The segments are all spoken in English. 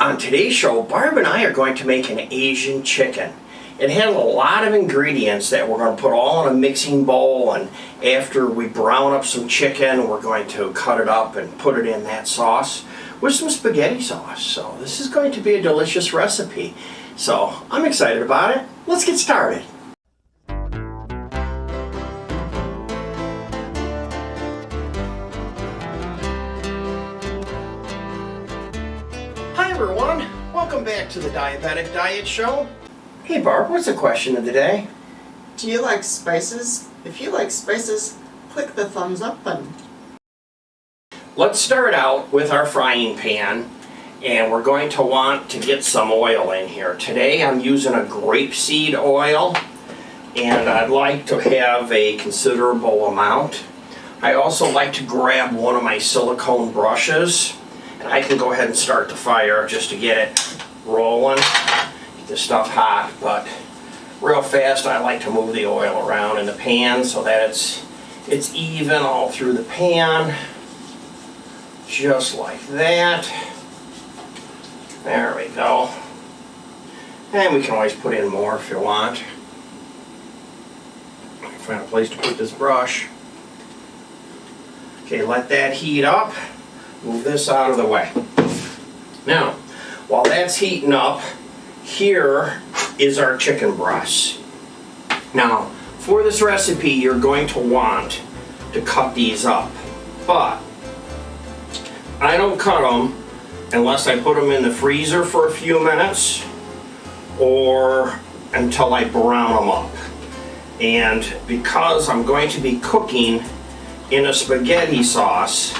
On today's show, Barb and I are going to make an Asian chicken. It has a lot of ingredients that we're going to put all in a mixing bowl, and after we brown up some chicken, we're going to cut it up and put it in that sauce with some spaghetti sauce. So this is going to be a delicious recipe. So I'm excited about it. Let's get started. Hi everyone, welcome back to the Diabetic Diet Show. Hey Barb, what's the question of the day? Do you like spices? If you like spices, click the thumbs up button. Let's start out with our frying pan, and we're going to want to get some oil in here. Today I'm using a grapeseed oil, and I'd like to have a considerable amount. I also like to grab one of my silicone brushes, and I can go ahead and start the fire just to get it rolling. Get this stuff hot, but real fast I like to move the oil around in the pan so that it's even all through the pan, just like that. There we go. And we can always put in more if you want. Find a place to put this brush. Okay, let that heat up. Move this out of the way. Now, while that's heating up, here is our chicken breasts. Now, for this recipe, you're going to want to cut these up, but I don't cut them unless I put them in the freezer for a few minutes or until I brown them up. And because I'm going to be cooking in a spaghetti sauce,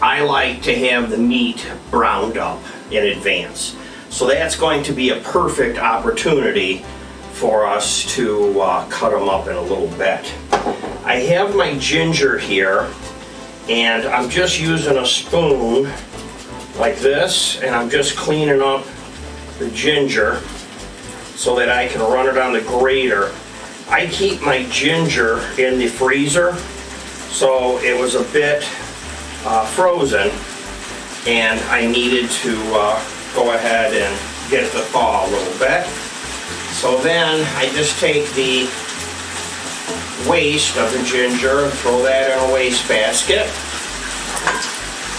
I like to have the meat browned up in advance. So that's going to be a perfect opportunity for us to cut them up in a little bit. I have my ginger here, and I'm just using a spoon like this, and I'm just cleaning up the ginger so that I can run it on the grater. I keep my ginger in the freezer, so it was a bit frozen, and I needed to go ahead and get it to thaw a little bit. So then I just take the waste of the ginger and throw that in a waste basket,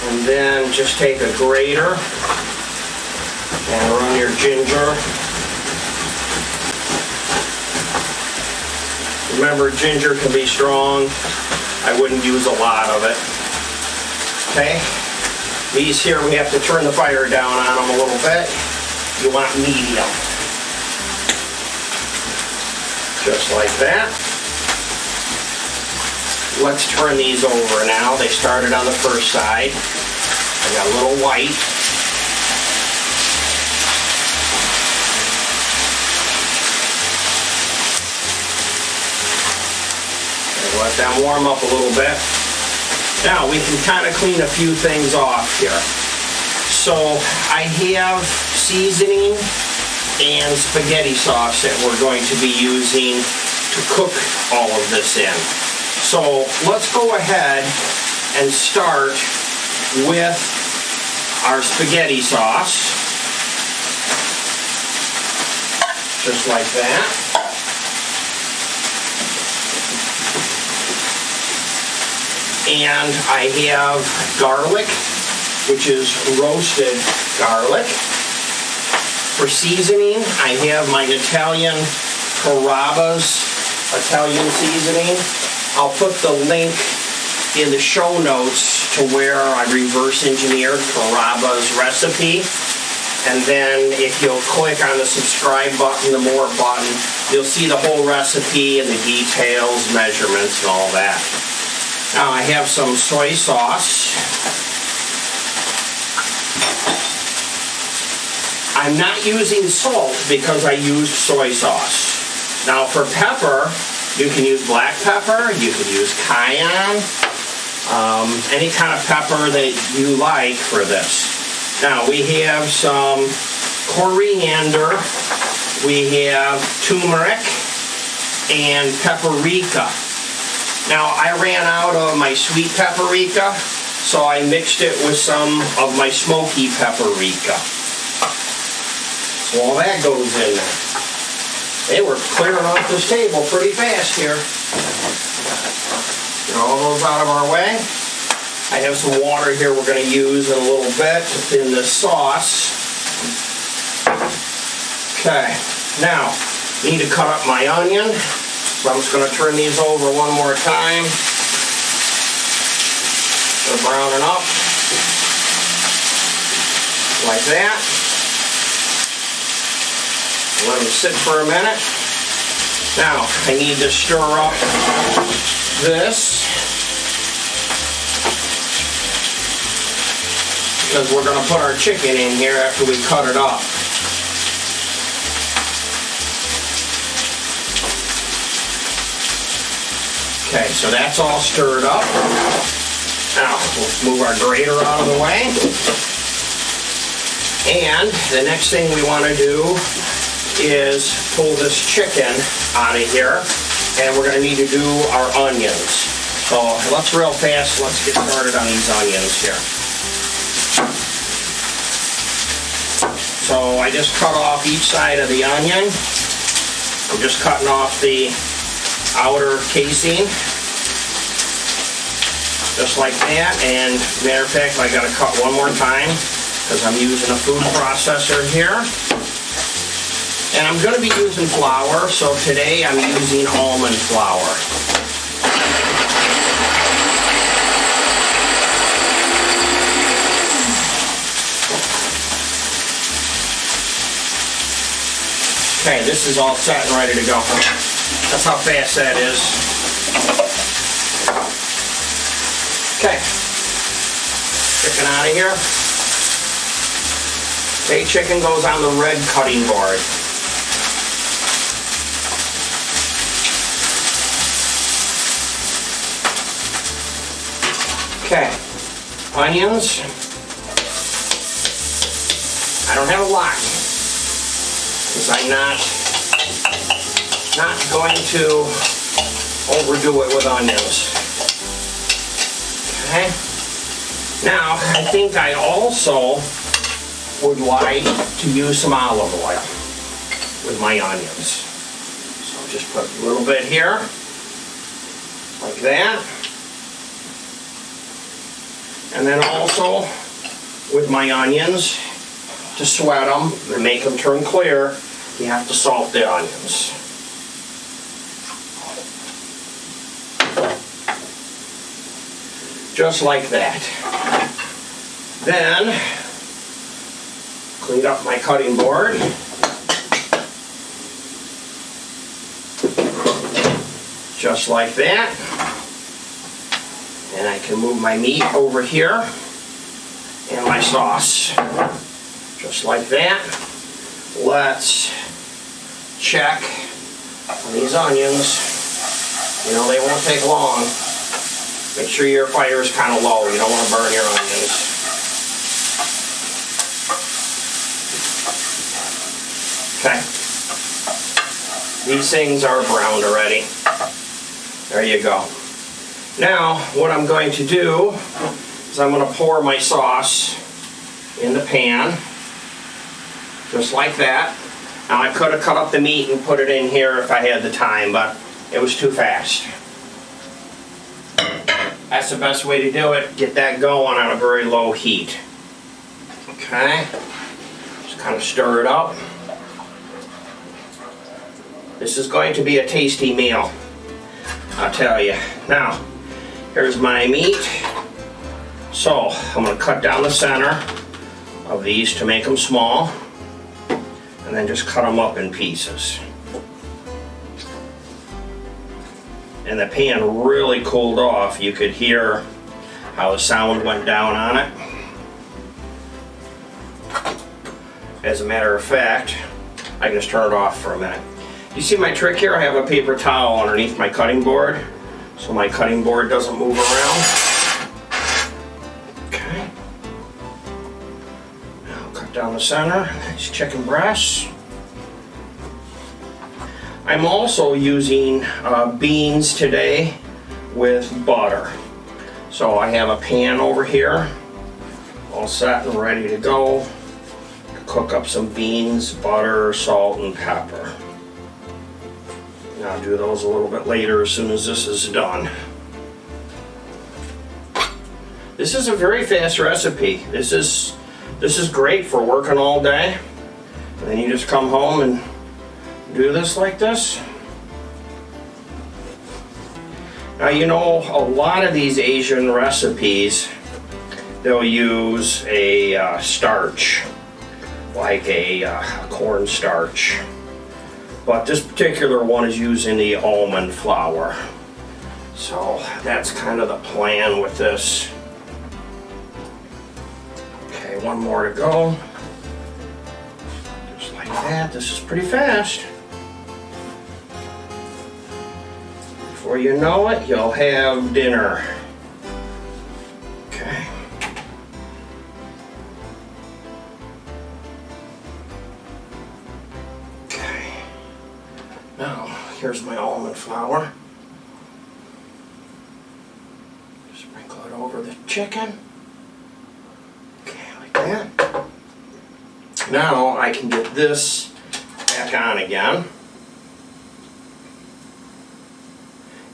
and then just take a grater and run your ginger. Remember, ginger can be strong. I wouldn't use a lot of it. Okay, these here we have to turn the fire down on them a little bit. You want medium. Just like that. Let's turn these over now. They started on the first side. I got a little white. And let them warm up a little bit. Now we can kind of clean a few things off here. So I have seasoning and spaghetti sauce that we're going to be using to cook all of this in. So let's go ahead and start with our spaghetti sauce. Just like that. And I have garlic, which is roasted garlic. For seasoning, I have my Italian Carrabba's Italian seasoning. I'll put the link in the show notes to where I reverse engineered Carrabba's recipe. And then if you'll click on the subscribe button, the more button, you'll see the whole recipe and the details, measurements, and all that. Now I have some soy sauce. I'm not using salt because I used soy sauce. Now for pepper, you can use black pepper, you can use cayenne, any kind of pepper that you like for this. Now we have some coriander, we have turmeric, and paprika. Now I ran out of my sweet paprika, so I mixed it with some of my smoky paprika. Well, that goes in there. Hey, we're clearing off this table pretty fast here. Get all those out of our way. I have some water here we're going to use in a little bit in this sauce. Okay, now, need to cut up my onion. So I'm just going to turn these over one more time. They're browning up. Like that. Let them sit for a minute. Now, I need to stir up this, because we're going to put our chicken in here after we cut it up. Okay, so that's all stirred up. Now, we'll move our grater out of the way. And the next thing we want to do is pull this chicken out of here, and we're going to need to do our onions. So let's real fast, let's get started on these onions here. So I just cut off each side of the onion. I'm just cutting off the outer casing, just like that. And matter of fact, I got to cut one more time because I'm using a food processor here. And I'm going to be using flour, so today I'm using almond flour. Okay, this is all set and ready to go. That's how fast that is. Okay, chicken out of here. Okay, chicken goes on the red cutting board. Okay, onions. I don't have a lot, because I'm not going to overdo it with onions. Okay. Now, I think I also would like to use some olive oil with my onions. So I'll just put a little bit here, like that. And then also with my onions, to sweat them and make them turn clear, you have to salt the onions. Just like that. Then, clean up my cutting board. Just like that. And I can move my meat over here and my sauce. Just like that. Let's check on these onions. You know, they won't take long. Make sure your fire is kind of low. You don't want to burn your onions. Okay. These things are browned already. There you go. Now, what I'm going to do is I'm going to pour my sauce in the pan. Just like that. Now, I could have cut up the meat and put it in here if I had the time, but it was too fast. That's the best way to do it. Get that going on a very low heat. Okay. Just kind of stir it up. This is going to be a tasty meal, I'll tell you. Now, here's my meat. So, I'm going to cut down the center of these to make them small, and then just cut them up in pieces. And the pan really cooled off. You could hear how the sound went down on it. As a matter of fact, I can just turn it off for a minute. You see my trick here? I have a paper towel underneath my cutting board, so my cutting board doesn't move around. Okay. Now cut down the center. These chicken breasts. I'm also using beans today with butter. So I have a pan over here, all set and ready to go. cook up some beans, butter, salt, and pepper. And I'll do those a little bit later as soon as this is done. This is a very fast recipe. This is great for working all day. And then you just come home and do this like this. Now you know, a lot of these Asian recipes, they'll use a starch, like a corn starch. But this particular one is using the almond flour. So that's kind of the plan with this. Okay, one more to go. Just like that. This is pretty fast. Before you know it, you'll have dinner. Okay. Okay. Now, here's my almond flour. Sprinkle it over the chicken. Okay, like that. Now I can get this back on again.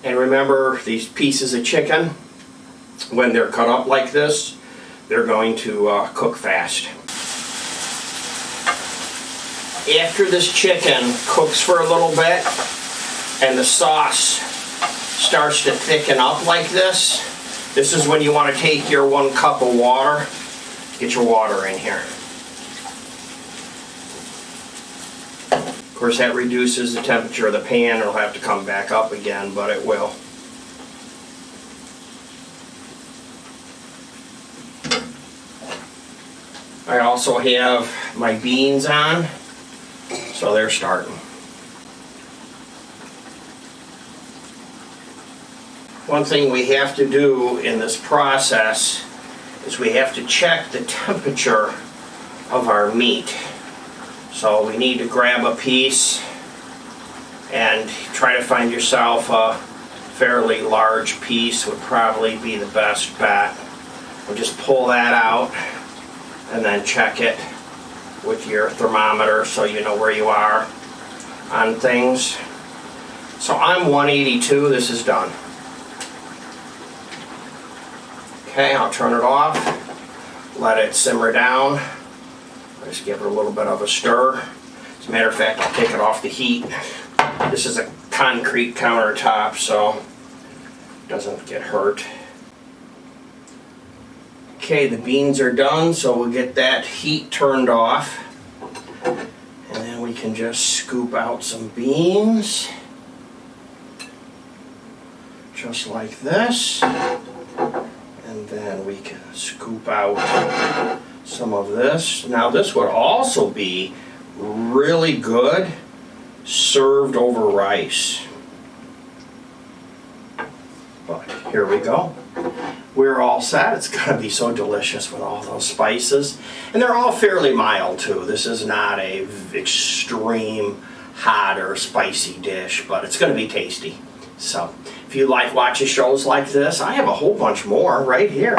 And remember, these pieces of chicken, when they're cut up like this, they're going to cook fast. After this chicken cooks for a little bit and the sauce starts to thicken up like this, this is when you want to take your 1 cup of water, get your water in here. Of course, that reduces the temperature of the pan. It'll have to come back up again, but it will. I also have my beans on, so they're starting. One thing we have to do in this process is we have to check the temperature of our meat. So we need to grab a piece and try to find yourself a fairly large piece would probably be the best bet. We'll just pull that out and then check it with your thermometer so you know where you are on things. So I'm 182, this is done. Okay, I'll turn it off, let it simmer down. Just give it a little bit of a stir. As a matter of fact, I'll take it off the heat. This is a concrete countertop, so it doesn't get hurt. Okay, the beans are done, so we'll get that heat turned off. And then we can just scoop out some beans. Just like this. And then we can scoop out some of this. Now this would also be really good served over rice. But here we go. We're all set. It's going to be so delicious with all those spices. And they're all fairly mild too. This is not a extreme hot or spicy dish, but it's going to be tasty. So if you like watching shows like this, I have a whole bunch more right here.